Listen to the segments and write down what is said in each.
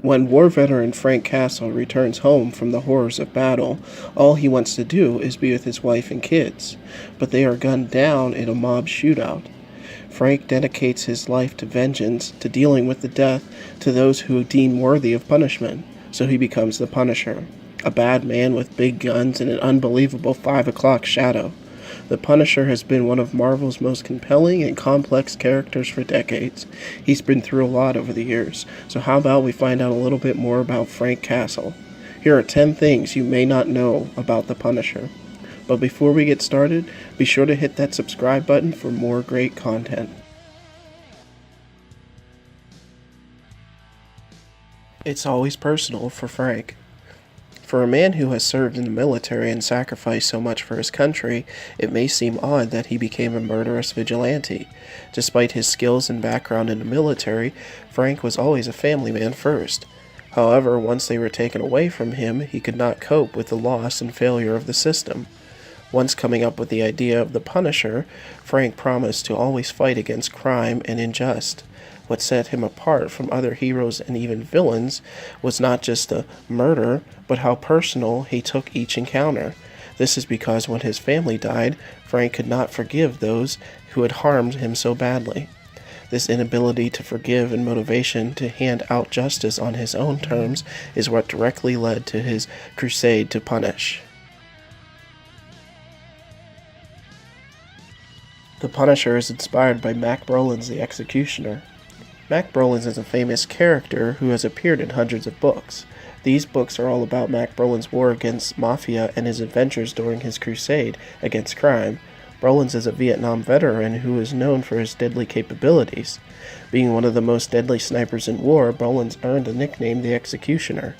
When war veteran Frank Castle returns home from the horrors of battle, all he wants to do is be with his wife and kids, but they are gunned down in a mob shootout. Frank dedicates his life to vengeance, to dealing with the death to those who deem worthy of punishment, so he becomes the Punisher, a bad man with big guns and an unbelievable 5 o'clock shadow. The Punisher has been one of Marvel's most compelling and complex characters for decades. He's been through a lot over the years, so how about we find out a little bit more about Frank Castle? Here are 10 things you may not know about the Punisher. But before we get started, be sure to hit that subscribe button for more great content. It's always personal for Frank. For a man who has served in the military and sacrificed so much for his country, it may seem odd that he became a murderous vigilante. Despite his skills and background in the military, Frank was always a family man first. However, once they were taken away from him, he could not cope with the loss and failure of the system. Once coming up with the idea of the Punisher, Frank promised to always fight against crime and injustice. What set him apart from other heroes and even villains was not just the murder, but how personal he took each encounter. This is because when his family died, Frank could not forgive those who had harmed him so badly. This inability to forgive and motivation to hand out justice on his own terms is what directly led to his crusade to punish. The Punisher is inspired by Mac Brolin's The Executioner. Mac Brolin is a famous character who has appeared in hundreds of books. These books are all about Mac Brolin's war against mafia and his adventures during his crusade against crime. Brolin is a Vietnam veteran who is known for his deadly capabilities. Being one of the most deadly snipers in war, Brolin earned the nickname The Executioner.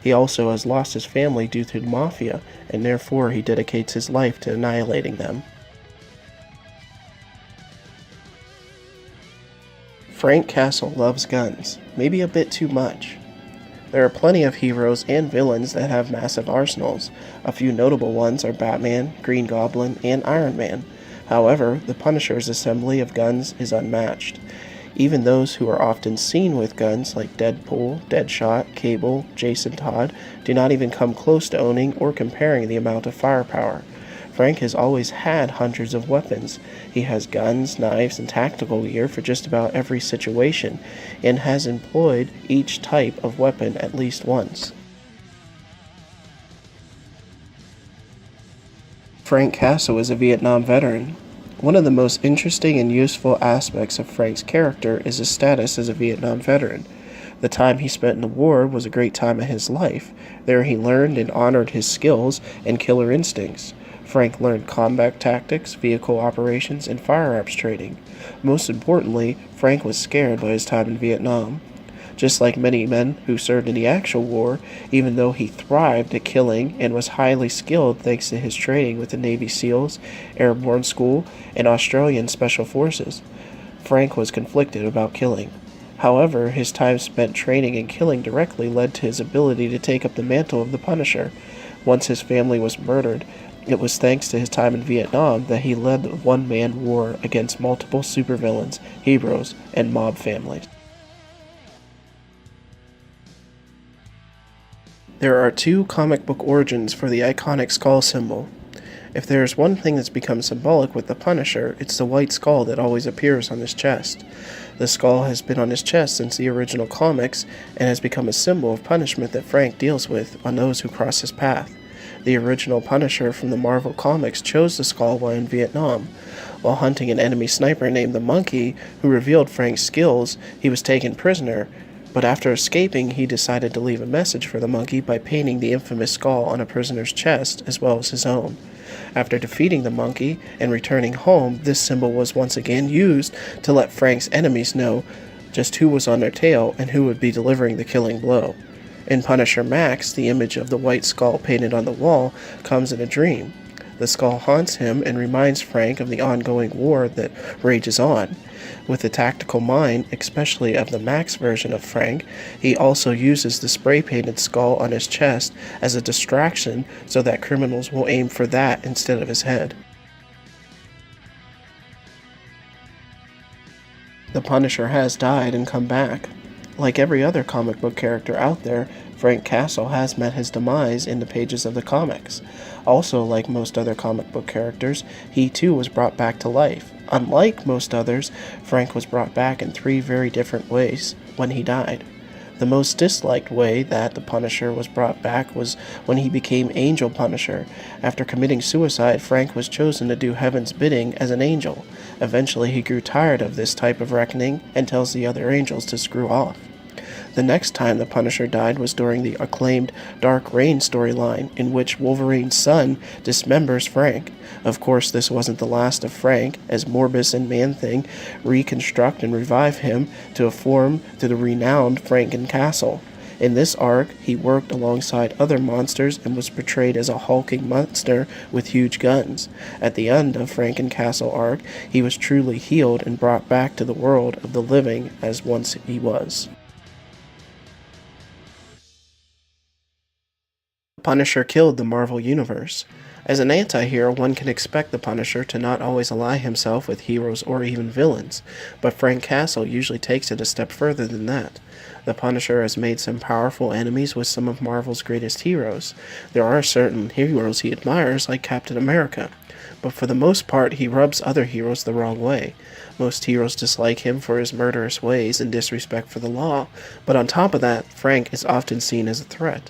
He also has lost his family due to the mafia, and therefore he dedicates his life to annihilating them. Frank Castle loves guns, maybe a bit too much. There are plenty of heroes and villains that have massive arsenals. A few notable ones are Batman, Green Goblin, and Iron Man. However, the Punisher's assembly of guns is unmatched. Even those who are often seen with guns like Deadpool, Deadshot, Cable, Jason Todd do not even come close to owning or comparing the amount of firepower. Frank has always had hundreds of weapons. He has guns, knives, and tactical gear for just about every situation, and has employed each type of weapon at least once. Frank Castle is a Vietnam veteran. One of the most interesting and useful aspects of Frank's character is his status as a Vietnam veteran. The time he spent in the war was a great time of his life. There he learned and honored his skills and killer instincts. Frank learned combat tactics, vehicle operations, and firearms training. Most importantly, Frank was scared by his time in Vietnam. Just like many men who served in the actual war, even though he thrived at killing and was highly skilled thanks to his training with the Navy SEALs, Airborne School, and Australian Special Forces, Frank was conflicted about killing. However, his time spent training and killing directly led to his ability to take up the mantle of the Punisher. Once his family was murdered, it was thanks to his time in Vietnam that he led the one-man war against multiple supervillains, heroes, and mob families. There are two comic book origins for the iconic skull symbol. If there is one thing that's become symbolic with the Punisher, it's the white skull that always appears on his chest. The skull has been on his chest since the original comics and has become a symbol of punishment that Frank deals with on those who cross his path. The original Punisher from the Marvel Comics chose the skull while in Vietnam. While hunting an enemy sniper named the Monkey, who revealed Frank's skills, he was taken prisoner, but after escaping, he decided to leave a message for the Monkey by painting the infamous skull on a prisoner's chest as well as his own. After defeating the Monkey and returning home, this symbol was once again used to let Frank's enemies know just who was on their tail and who would be delivering the killing blow. In Punisher Max, the image of the white skull painted on the wall comes in a dream. The skull haunts him and reminds Frank of the ongoing war that rages on. With the tactical mind, especially of the Max version of Frank, he also uses the spray-painted skull on his chest as a distraction so that criminals will aim for that instead of his head. The Punisher has died and come back. Like every other comic book character out there, Frank Castle has met his demise in the pages of the comics. Also, like most other comic book characters, he too was brought back to life. Unlike most others, Frank was brought back in three very different ways when he died. The most disliked way that the Punisher was brought back was when he became Angel Punisher. After committing suicide, Frank was chosen to do Heaven's bidding as an angel. Eventually, he grew tired of this type of reckoning and tells the other angels to screw off. The next time the Punisher died was during the acclaimed Dark Reign storyline, in which Wolverine's son dismembers Frank. Of course, this wasn't the last of Frank, as Morbius and Man-Thing reconstruct and revive him to a form to the renowned Franken Castle. In this arc, he worked alongside other monsters and was portrayed as a hulking monster with huge guns. At the end of Franken Castle arc, he was truly healed and brought back to the world of the living as once he was. Punisher killed the Marvel Universe. As an anti-hero, one can expect the Punisher to not always ally himself with heroes or even villains, but Frank Castle usually takes it a step further than that. The Punisher has made some powerful enemies with some of Marvel's greatest heroes. There are certain heroes he admires, like Captain America, but for the most part he rubs other heroes the wrong way. Most heroes dislike him for his murderous ways and disrespect for the law, but on top of that, Frank is often seen as a threat.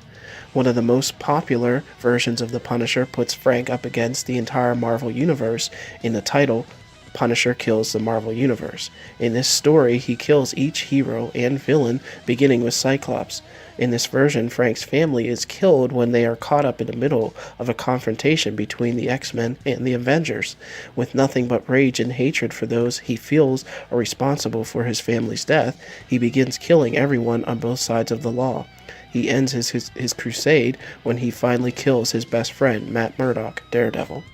One of the most popular versions of the Punisher puts Frank up against the entire Marvel Universe in the title, Punisher Kills the Marvel Universe. In this story, he kills each hero and villain, beginning with Cyclops. In this version, Frank's family is killed when they are caught up in the middle of a confrontation between the X-Men and the Avengers. With nothing but rage and hatred for those he feels are responsible for his family's death, he begins killing everyone on both sides of the law. He ends his crusade when he finally kills his best friend, Matt Murdock, Daredevil.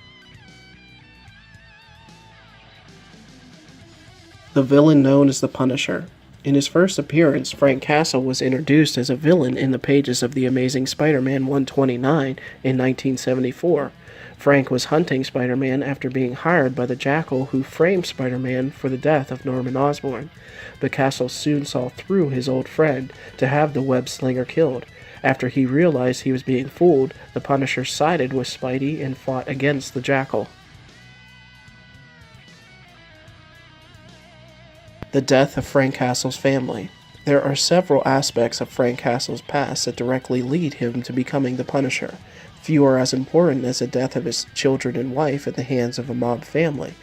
The villain known as the Punisher. In his first appearance, Frank Castle was introduced as a villain in the pages of The Amazing Spider-Man 129 in 1974. Frank was hunting Spider-Man after being hired by the Jackal who framed Spider-Man for the death of Norman Osborn. But Castle soon saw through his old friend to have the web slinger killed. After he realized he was being fooled, the Punisher sided with Spidey and fought against the Jackal. The death of Frank Castle's family. There are several aspects of Frank Castle's past that directly lead him to becoming the Punisher. Few are as important as the death of his children and wife at the hands of a mob family.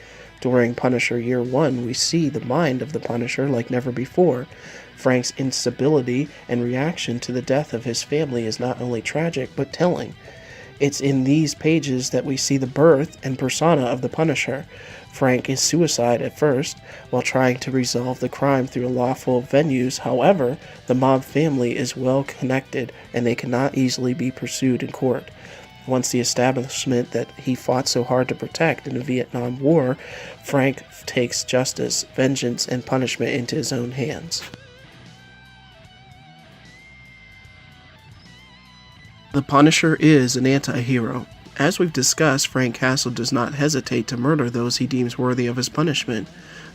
During Punisher Year 1, we see the mind of the Punisher like never before. Frank's instability and reaction to the death of his family is not only tragic, but telling. It's in these pages that we see the birth and persona of the Punisher. Frank is suicide at first, while trying to resolve the crime through lawful venues. However, the mob family is well connected, and they cannot easily be pursued in court. Once the establishment that he fought so hard to protect in the Vietnam War, Frank takes justice, vengeance, and punishment into his own hands. The Punisher is an anti-hero. As we've discussed, Frank Castle does not hesitate to murder those he deems worthy of his punishment.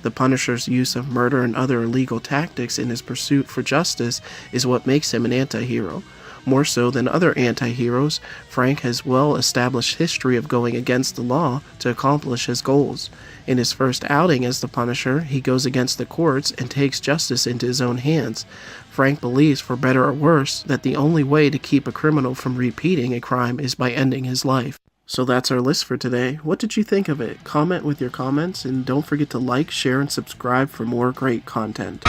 The Punisher's use of murder and other illegal tactics in his pursuit for justice is what makes him an anti-hero. More so than other anti-heroes, Frank has well-established history of going against the law to accomplish his goals. In his first outing as the Punisher, he goes against the courts and takes justice into his own hands. Frank believes, for better or worse, that the only way to keep a criminal from repeating a crime is by ending his life. So that's our list for today. What did you think of it? Comment with your comments, and don't forget to like, share, and subscribe for more great content.